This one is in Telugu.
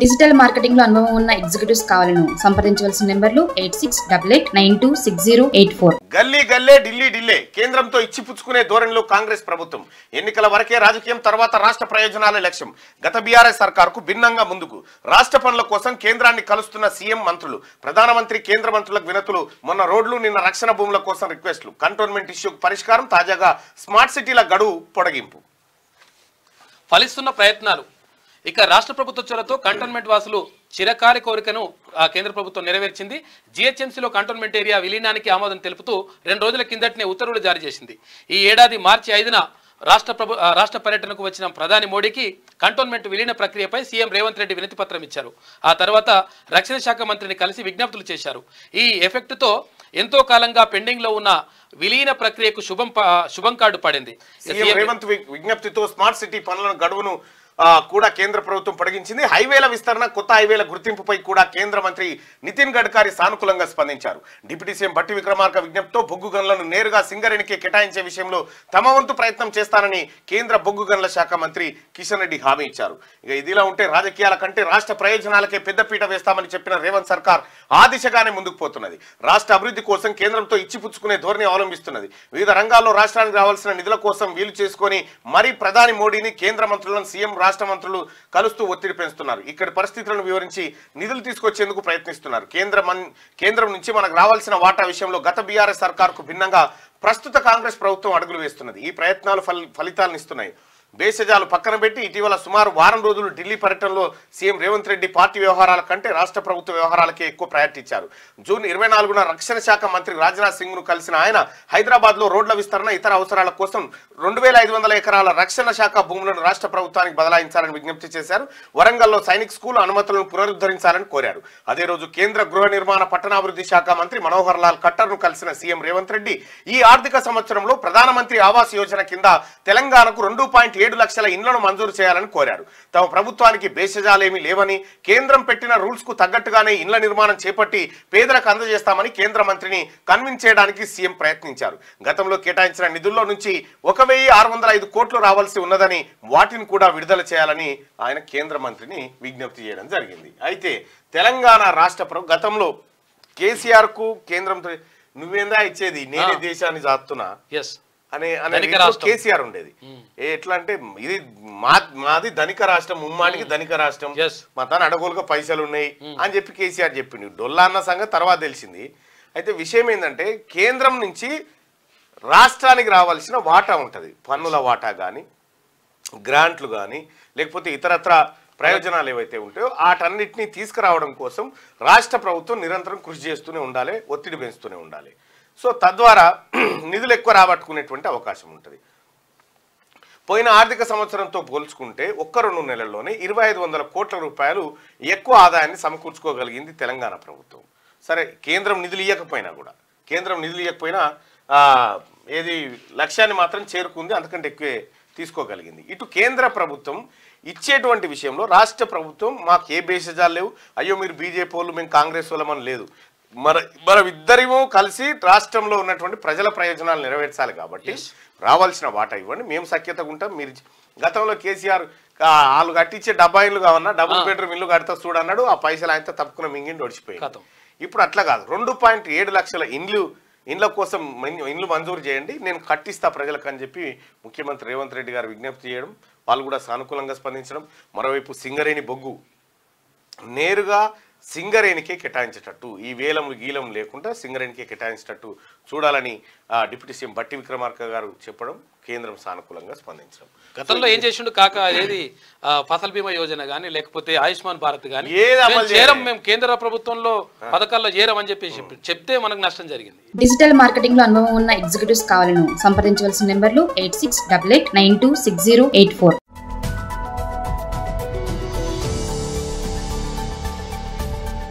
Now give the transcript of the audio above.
డిజిటల్ మార్కెటింగ్ లో అనుభవం ఉన్న ఎగ్జిక్యూటివ్స్ కావాలను సంప్రదించవలసిన నెంబర్లు 8688906084. గల్లీ గల్లే ఢిల్లీ ఢిల్లే కేంద్రంతో ఇచ్చిపుచ్చుకునే ధోరణిలో కాంగ్రెస్ ప్రభుత్వం. ఎన్నికల వరకే రాజకీయం, తర్వాత రాష్ట్ర ప్రయోజనాలే లక్ష్యం. గత బీఆర్ఎస్ సర్కార్కు భిన్నంగా ముందుకు రాష్ట్ర పనుల కోసం కేంద్రాన్ని కలుస్తున్న సీఎం మంత్రులు. ప్రధానమంత్రి కేంద్ర మంత్రులకు వినతులు. మొన్న రోడ్లు, నిన్న రక్షణ భూముల కోసం రిక్వెస్టులు. కంటోన్మెంట్ ఇష్యూకు పరిష్కారం. తాజాగా స్మార్ట్ సిటీల గడువు పొడిగింపు. ఫలిస్తున్న ప్రయత్నాలు. ఇక రాష్ట్ర ప్రభుత్వ చొరవతో కంటోన్మెంట్ వాసులు చిరకాల కోరికను కేంద్ర ప్రభుత్వం నెరవేర్చింది. జీహెచ్ఎంసీలో కంటోన్మెంట్ ఏరియా విలీనానికి ఆమోదం తెలుపుతూ 2 రోజుల కిందటనే ఉత్తర్వులు జారీ చేసింది. ఈ ఏడాది మార్చి 5న రాష్ట్ర పర్యటనకు వచ్చిన ప్రధాని మోడీకి కంటోన్మెంట్ విలీన ప్రక్రియపై సీఎం రేవంత్ రెడ్డి వినతి పత్రం ఇచ్చారు. ఆ తర్వాత రక్షణ శాఖ మంత్రిని కలిసి విజ్ఞప్తులు చేశారు. ఈ ఎఫెక్ట్తో ఎంతో కాలంగా పెండింగ్ లో ఉన్న విలీన ప్రక్రియకు శుభం కార్డు పడింది. రేవంత్ విజ్ఞప్తితో స్మార్ట్ సిటీ పనుల గడువును కూడా కేంద్ర ప్రభుత్వం పొడిగించింది. హైవేల విస్తరణ, కొత్త హైవేల గుర్తింపుపై కూడా కేంద్ర మంత్రి నితిన్ గడ్కరీ సానుకూలంగా స్పందించారు. డిప్యూటీ సీఎం భట్టి విక్రమార్క విజ్ఞప్తితో బొగ్గు గనులను నేరుగా సింగరేణికి కేటాయించే విషయంలో తమ వంతు ప్రయత్నం చేస్తానని కేంద్ర బొగ్గు గనుల శాఖ మంత్రి కిషన్ రెడ్డి హామీ ఇచ్చారు. ఇక ఇదిలా ఉంటే రాజకీయాల కంటే రాష్ట్ర ప్రయోజనాలకే పెద్దపీట వేస్తామని చెప్పిన రేవంత్ సర్కార్ ఆ దిశగానే ముందుకు పోతున్నది. రాష్ట్ర అభివృద్ధి కోసం కేంద్రంతో ఇచ్చిపుచ్చుకునే ధోరణి అవలంబిస్తున్నది. వివిధ రంగాల్లో రాష్ట్రానికి రావాల్సిన నిధుల కోసం వీలు చేసుకొని మరీ ప్రధాని మోడీని, కేంద్ర మంత్రులను సీఎం, రాష్ట్ర మంత్రులు కలుస్తూ ఒత్తిడి పెంచుతున్నారు. ఇక్కడి పరిస్థితులను వివరించి నిధులు తీసుకొచ్చేందుకు ప్రయత్నిస్తున్నారు. కేంద్రం నుంచి మనకు రావాల్సిన వాటా విషయంలో గత బీఆర్ఎస్ సర్కార్కు భిన్నంగా ప్రస్తుత కాంగ్రెస్ ప్రభుత్వం అడుగులు వేస్తున్నది. ఈ ప్రయత్నాలు ఫలితాలను ఇస్తున్నాయి. భేషజాలు పక్కన పెట్టి ఇటీవల సుమారు వారం రోజులు ఢిల్లీ పర్యటనలో సీఎం రేవంత్ రెడ్డి పార్టీ వ్యవహారాల కంటే రాష్ట్ర ప్రభుత్వ వ్యవహారాలకే ఎక్కువ ప్రయారిటీ ఇచ్చారు. జూన్ 24న రక్షణ శాఖ మంత్రి రాజ్నాథ్ సింగ్ ను కలిసిన ఆయన హైదరాబాద్ లో రోడ్ల విస్తరణ, ఇతర అవసరాల కోసం 2500 ఎకరాల రక్షణ శాఖ భూములను రాష్ట్ర ప్రభుత్వానికి బదలాయించాలని విజ్ఞప్తి చేశారు. వరంగల్లో సైనిక్ స్కూల్ అనుమతులను పునరుద్ధరించాలని కోరారు. అదే రోజు కేంద్ర గృహ నిర్మాణ, పట్టణాభివృద్ధి శాఖ మంత్రి మనోహర్ లాల్ ఖట్టర్ ను కలిసిన సీఎం రేవంత్ రెడ్డి ఈ ఆర్థిక సంవత్సరంలో ప్రధానమంత్రి ఆవాస్ యోజన కింద తెలంగాణకు 2.7 లక్షల ఇండ్లను మంజూరు చేయాలని కోరారు. తమ ప్రభుత్వానికి భేషజాలేమీ లేవని, కేంద్రం పెట్టిన రూల్స్ కు తగ్గట్టుగానే ఇండ్ల నిర్మాణం చేపట్టి పేదలకు అందజేస్తామని కేంద్ర మంత్రిని కన్విన్స్ చేయడానికి సీఎం ప్రయత్నించారు. గతంలో కేటాయించిన నిధుల్లో నుంచి 1605 కోట్లు రావాల్సి ఉన్నదని, వాటిని కూడా విడుదల చేయాలని ఆయన కేంద్ర మంత్రిని విజ్ఞప్తి చేయడం జరిగింది. అయితే తెలంగాణ రాష్ట్ర గతంలో కేసీఆర్ కు కేంద్రంతో నువ్వేందా ఇచ్చేది, నేనే దేశాన్ని జాతున్నా అనే కేసీఆర్ ఉండేది. ఎట్లా అంటే ఇది మాది ధనిక రాష్ట్రం, ముమ్మాడికి ధనిక రాష్ట్రం, మా తన అడగోలుగా పైసలు ఉన్నాయి అని చెప్పి కేసీఆర్ చెప్పిండు. డొల్లా అన్న సంగతి తర్వాత తెలిసింది. అయితే విషయం ఏంటంటే కేంద్రం నుంచి రాష్ట్రానికి రావాల్సిన వాటా ఉంటుంది. పన్నుల వాటా కానీ, గ్రాంట్లు కానీ, లేకపోతే ఇతరత్ర ప్రయోజనాలు ఏవైతే ఉంటాయో వాటన్నిటినీ తీసుకురావడం కోసం రాష్ట్ర ప్రభుత్వం నిరంతరం కృషి చేస్తూనే ఉండాలి, ఒత్తిడి పెంచుతూనే ఉండాలి. సో తద్వారా నిధులు ఎక్కువ రాబట్టుకునేటువంటి అవకాశం ఉంటుంది. పోయిన ఆర్థిక సంవత్సరంతో పోల్చుకుంటే 1-2 నెలల్లోనే 2500 కోట్ల రూపాయలు ఎక్కువ ఆదాయాన్ని సమకూర్చుకోగలిగింది తెలంగాణ ప్రభుత్వం. సరే, కేంద్రం నిధులు ఇవ్వకపోయినా ఏది లక్ష్యాన్ని మాత్రం చేరుకుంది, అంతకంటే ఎక్కువే తీసుకోగలిగింది. ఇటు కేంద్ర ప్రభుత్వం ఇచ్చేటువంటి విషయంలో రాష్ట్ర ప్రభుత్వం మాకు ఏ భేషజాలు లేవు, అయ్యో మీరు బీజేపీ వాళ్ళు, మేము కాంగ్రెస్ వాళ్ళమని లేదు. ఇద్దరేమో కలిసి రాష్ట్రంలో ఉన్నటువంటి ప్రజల ప్రయోజనాలు నెరవేర్చాలి కాబట్టి రావాల్సిన వాటా ఇవ్వండి, మేము సఖ్యతగా ఉంటాం. మీరు గతంలో కేసీఆర్ వాళ్ళు కట్టించే 70 ఇళ్ళు కావన్నా డబుల్ బెడ్రూమ్ ఇల్లు కడతా చూడన్నాడు, ఆ పైసలు ఆయనతో తప్పుకున్న మింగిండి ఒడిచిపోయాడు. ఇప్పుడు అట్లా కాదు, 2.7 లక్షల ఇండ్ల కోసం ఇండ్లు మంజూరు చేయండి, నేను కట్టిస్తా ప్రజలకు అని చెప్పి ముఖ్యమంత్రి రేవంత్ రెడ్డి గారు విజ్ఞప్తి చేయడం, వాళ్ళు కూడా సానుకూలంగా స్పందించడం. మరోవైపు సింగరేణి బొగ్గు నేరుగా సింగరేణికే కేటాయించేటట్టు, ఈ వేలం గీలం లేకుండా సింగరేణికే కేటాయించేటట్టు చూడాలని డిప్యూటీ సీఎం భట్టి విక్రమార్క గారు చెప్పడం, కేంద్రం సానుకూలంగా స్పందించడం. గతంలో ఏం చేసిండు కాక, ఏది ఫసల్ బీమా యోజన కానీ, లేకపోతే ఆయుష్మాన్ భారత్ కానీ మేము కేంద్ర ప్రభుత్వంలో పథకాల్లో చేరమని చెప్పి చెప్తే మనకు నష్టం జరిగింది. డిజిటల్ మార్కెటింగ్ లో అనుభవం ఉన్న ఎగ్జిక్యూటివ్స్ కావాలను సంప్రదించవలసిన నెంబర్లు 8688906084.